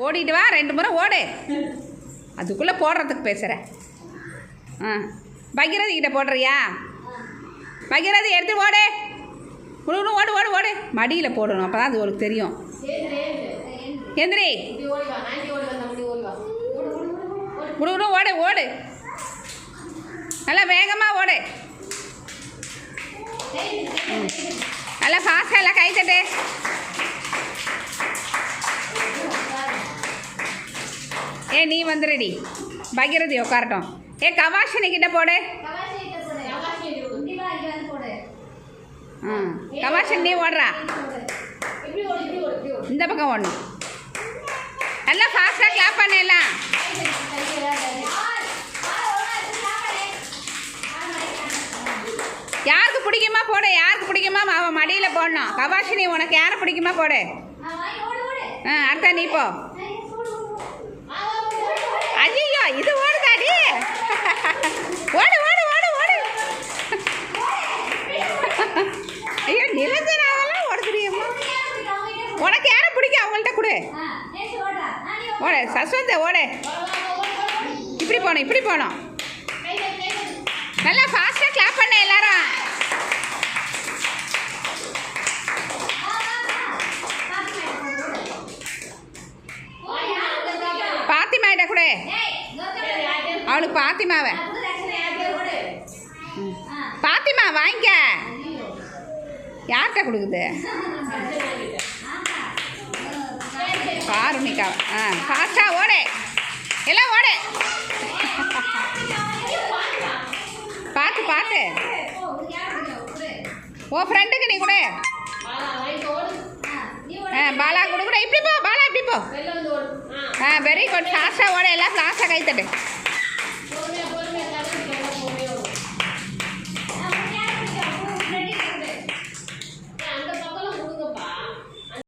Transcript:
ஓடிட்டு வா 2 முறை ஓடு. அதுக்குள்ளே போடுறதுக்கு பேசுகிறேன். பகிரதி கிட்ட போடுறியா? பகிரதி எடுத்து ஓடு. குடுக்கணும், ஓடு ஓடு ஓடு. மடியில் போடணும், அப்போ தான் அது உங்களுக்கு தெரியும். எந்திரி. குடுக்கணும், ஓடு ஓடு. நல்லா வேகமாக ஓடு. நல்லா ஃபாஸ்ட்டாக எல்லாம் கை தட்டு. நீ வந்துடுடி. பகிரதி உட்காரட்டும். கவாஷினி கிட்ட போடு. கவாஷினி நீ ஓடுறா. இந்த பக்கம் ஓடணும். நல்லா ஃபாஸ்ட்டாக கிளாப் பண்ணலாம். யாருக்கு பிடிக்குமா போடு. யாருக்கு பிடிக்குமா அவன் மடியில் போடணும். கவாஷினி உனக்கு யாரை பிடிக்குமா போடு. அடுத்த நீ போ. ஐயோ இது ஓடுதாடி. ஓடு ஓடு ஓடு ஓடு. ஐயோ நிலஞ்சனாவெல்லாம் ஓடுதுடியம்மா. உனக்கு யாரை பிடிக்கும் அவங்கள்ட்ட கொடு. ஓடு சஸ்வந்த ஓடு. இப்படி போகணும், இப்படி போகணும். நல்லா ஃபாஸ்ட்டாக கிளாப் பண்ண எல்லாரும். பாத்திமாட்ட கூட. அவளுக்கு பாத்திமாவை. பாத்திமா வாங்கிக்க. யார்கிட்ட கொடுக்குது? காருணிக்கா. ஃபாஸ்ட்டாக ஓடு. எல்லாம் ஓடு. பார்த்து பார்த்து. ஓ ஃப்ரெண்டுக்கு நீ கூட. பாலா கூட இப்படி போ. பாலா இப்படி போ. Very good. ஃபாஸ்ட்டாக ஓட. எல்லாம் ஃபாஸ்ட்டாக கை தட்டு.